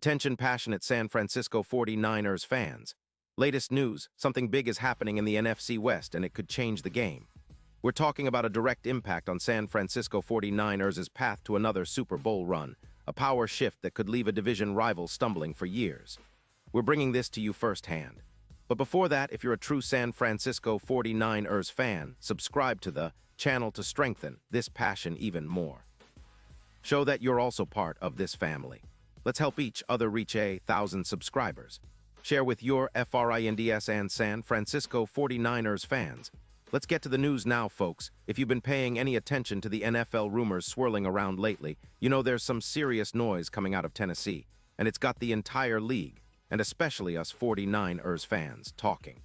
Attention passionate San Francisco 49ers fans. Latest news, something big is happening in the NFC West and it could change the game. We're talking about a direct impact on San Francisco 49ers' path to another Super Bowl run, a power shift that could leave a division rival stumbling for years. We're bringing this to you firsthand. But before that, if you're a true San Francisco 49ers fan, subscribe to the channel to strengthen this passion even more. Show that you're also part of this family. Let's help each other reach 1,000 subscribers. Share with your FRINDS and San Francisco 49ers fans. Let's get to the news now, folks. If you've been paying any attention to the NFL rumors swirling around lately, you know there's some serious noise coming out of Tennessee, and it's got the entire league, and especially us 49ers fans, talking.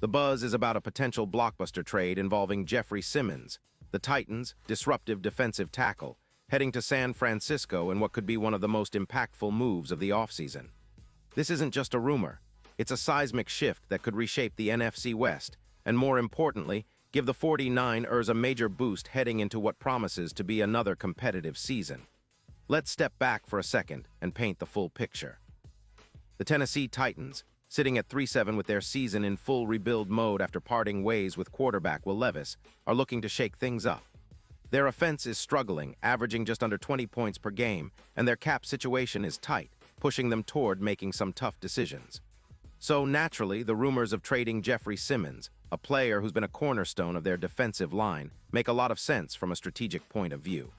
The buzz is about a potential blockbuster trade involving Jeffrey Simmons, the Titans' disruptive defensive tackle, heading to San Francisco in what could be one of the most impactful moves of the offseason. This isn't just a rumor. It's a seismic shift that could reshape the NFC West, and more importantly, give the 49ers a major boost heading into what promises to be another competitive season. Let's step back for a second and paint the full picture. The Tennessee Titans, sitting at 3-7 with their season in full rebuild mode after parting ways with quarterback Will Levis, are looking to shake things up. Their offense is struggling, averaging just under 20 points per game, and their cap situation is tight, pushing them toward making some tough decisions. So naturally, the rumors of trading Jeffrey Simmons, a player who's been a cornerstone of their defensive line, make a lot of sense from a strategic point of view.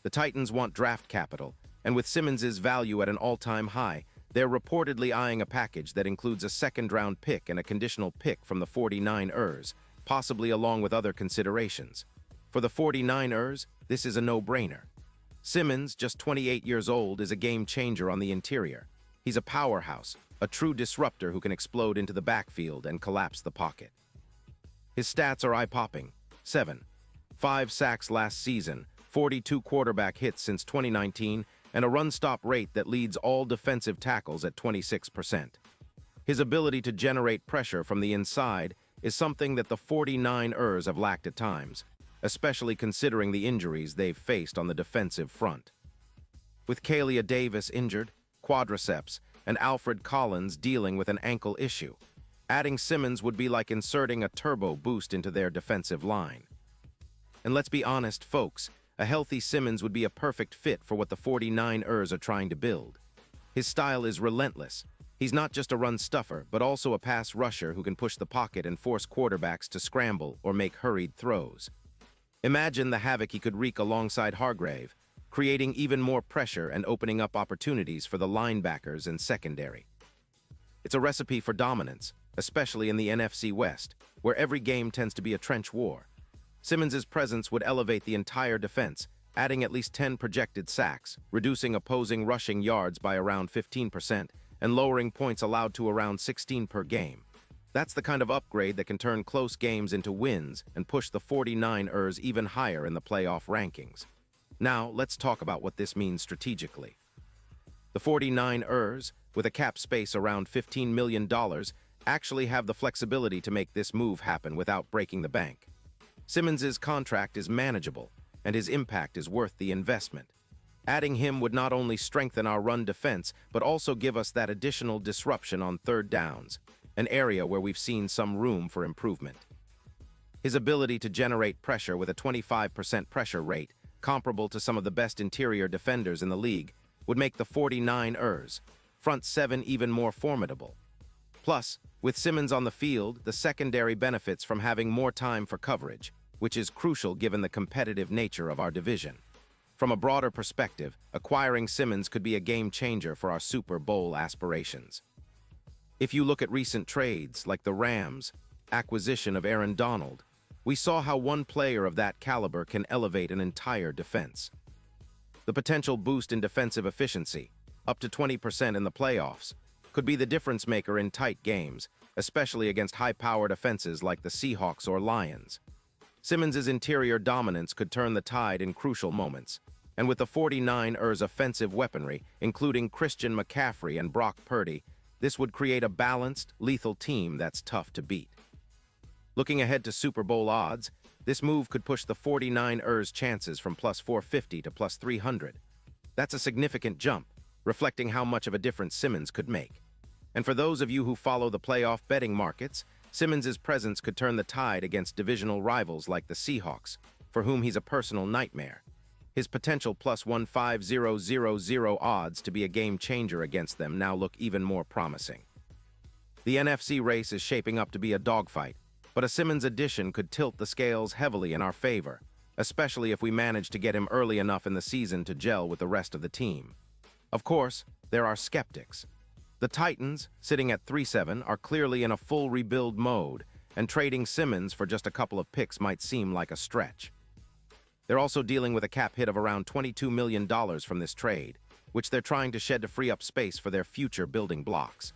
The Titans want draft capital, and with Simmons' value at an all-time high, they're reportedly eyeing a package that includes a second-round pick and a conditional pick from the 49ers, possibly along with other considerations. For the 49ers, this is a no-brainer. Simmons, just 28 years old, is a game-changer on the interior. He's a powerhouse, a true disruptor who can explode into the backfield and collapse the pocket. His stats are eye-popping. 5 sacks last season, 42 quarterback hits since 2019, and a run-stop rate that leads all defensive tackles at 26%. His ability to generate pressure from the inside is something that the 49ers have lacked at times, especially considering the injuries they've faced on the defensive front. With Kalia Davis injured, quadriceps, and Alfred Collins dealing with an ankle issue, adding Simmons would be like inserting a turbo boost into their defensive line. And let's be honest, folks, a healthy Simmons would be a perfect fit for what the 49ers are trying to build. His style is relentless. He's not just a run stuffer, but also a pass rusher who can push the pocket and force quarterbacks to scramble or make hurried throws. Imagine the havoc he could wreak alongside Hargrave, creating even more pressure and opening up opportunities for the linebackers and secondary. It's a recipe for dominance, especially in the NFC West, where every game tends to be a trench war. Simmons' presence would elevate the entire defense, adding at least 10 projected sacks, reducing opposing rushing yards by around 15%, and lowering points allowed to around 16 per game. That's the kind of upgrade that can turn close games into wins and push the 49ers even higher in the playoff rankings. Now, let's talk about what this means strategically. The 49ers, with a cap space around $15 million, actually have the flexibility to make this move happen without breaking the bank. Simmons' contract is manageable, and his impact is worth the investment. Adding him would not only strengthen our run defense, but also give us that additional disruption on third downs, an area where we've seen some room for improvement. His ability to generate pressure with a 25% pressure rate, comparable to some of the best interior defenders in the league, would make the 49ers front seven even more formidable. Plus, with Simmons on the field, the secondary benefits from having more time for coverage, which is crucial given the competitive nature of our division. From a broader perspective, acquiring Simmons could be a game-changer for our Super Bowl aspirations. If you look at recent trades, like the Rams' acquisition of Aaron Donald, we saw how one player of that caliber can elevate an entire defense. The potential boost in defensive efficiency, up to 20% in the playoffs, could be the difference maker in tight games, especially against high-powered offenses like the Seahawks or Lions. Simmons' interior dominance could turn the tide in crucial moments, and with the 49ers' offensive weaponry, including Christian McCaffrey and Brock Purdy, this would create a balanced, lethal team that's tough to beat. Looking ahead to Super Bowl odds, this move could push the 49ers' chances from plus 450 to plus 300. That's a significant jump, reflecting how much of a difference Simmons could make. And for those of you who follow the playoff betting markets, Simmons' presence could turn the tide against divisional rivals like the Seahawks, for whom he's a personal nightmare. His potential plus 150,000 odds to be a game-changer against them now look even more promising. The NFC race is shaping up to be a dogfight, but a Simmons addition could tilt the scales heavily in our favor, especially if we manage to get him early enough in the season to gel with the rest of the team. Of course, there are skeptics. The Titans, sitting at 3-7, are clearly in a full rebuild mode, and trading Simmons for just a couple of picks might seem like a stretch. They're also dealing with a cap hit of around $22 million from this trade, which they're trying to shed to free up space for their future building blocks.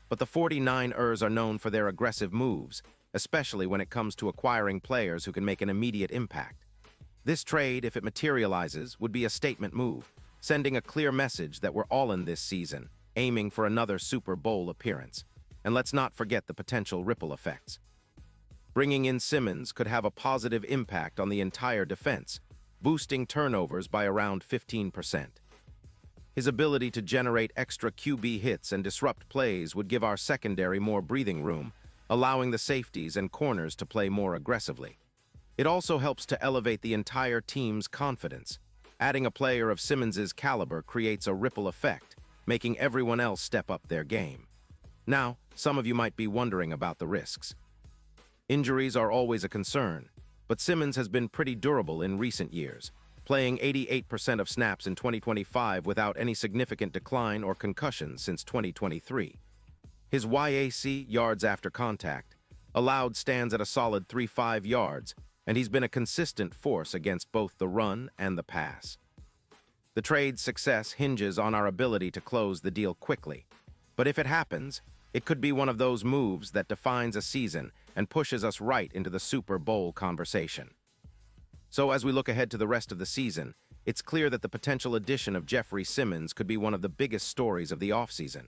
But the 49ers are known for their aggressive moves, especially when it comes to acquiring players who can make an immediate impact. This trade, if it materializes, would be a statement move, sending a clear message that we're all in this season, aiming for another Super Bowl appearance. And let's not forget the potential ripple effects. Bringing in Simmons could have a positive impact on the entire defense, boosting turnovers by around 15%. His ability to generate extra QB hits and disrupt plays would give our secondary more breathing room, allowing the safeties and corners to play more aggressively. It also helps to elevate the entire team's confidence. Adding a player of Simmons' caliber creates a ripple effect, making everyone else step up their game. Now, some of you might be wondering about the risks. Injuries are always a concern, but Simmons has been pretty durable in recent years, playing 88% of snaps in 2025 without any significant decline or concussion since 2023. His YAC, yards after contact, allowed stands at a solid 3.5 yards, and he's been a consistent force against both the run and the pass. The trade's success hinges on our ability to close the deal quickly, but if it happens, it could be one of those moves that defines a season and pushes us right into the Super Bowl conversation. So as we look ahead to the rest of the season, it's clear that the potential addition of Jeffrey Simmons could be one of the biggest stories of the offseason.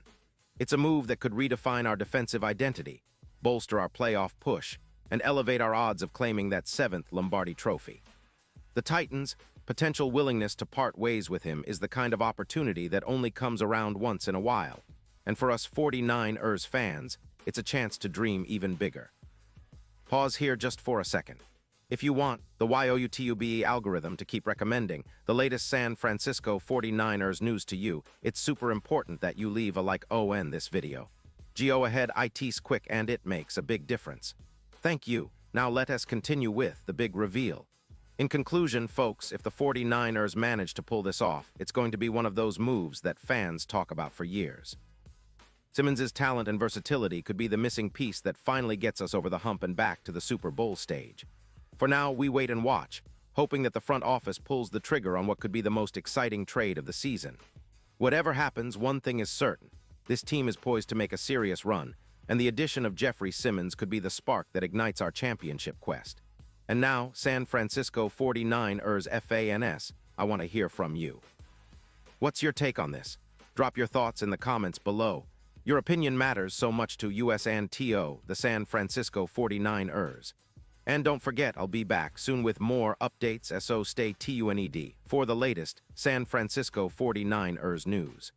It's a move that could redefine our defensive identity, bolster our playoff push, and elevate our odds of claiming that 7th Lombardi trophy. The Titans' potential willingness to part ways with him is the kind of opportunity that only comes around once in a while. And for us 49ers fans, it's a chance to dream even bigger. Pause here just for a second. If you want the YOUTUBE algorithm to keep recommending the latest San Francisco 49ers news to you, it's super important that you leave a like on this video. Go ahead, it's quick and it makes a big difference. Thank you. Now let us continue with the big reveal. In conclusion, folks, if the 49ers manage to pull this off, it's going to be one of those moves that fans talk about for years. Simmons' talent and versatility could be the missing piece that finally gets us over the hump and back to the Super Bowl stage. For now, we wait and watch, hoping that the front office pulls the trigger on what could be the most exciting trade of the season. Whatever happens, one thing is certain. This team is poised to make a serious run, and the addition of Jeffrey Simmons could be the spark that ignites our championship quest. And now, San Francisco 49ers fans, I want to hear from you. What's your take on this? Drop your thoughts in the comments below. Your opinion matters so much to us and TO, the San Francisco 49ers. And don't forget, I'll be back soon with more updates, so stay tuned for the latest San Francisco 49ers news.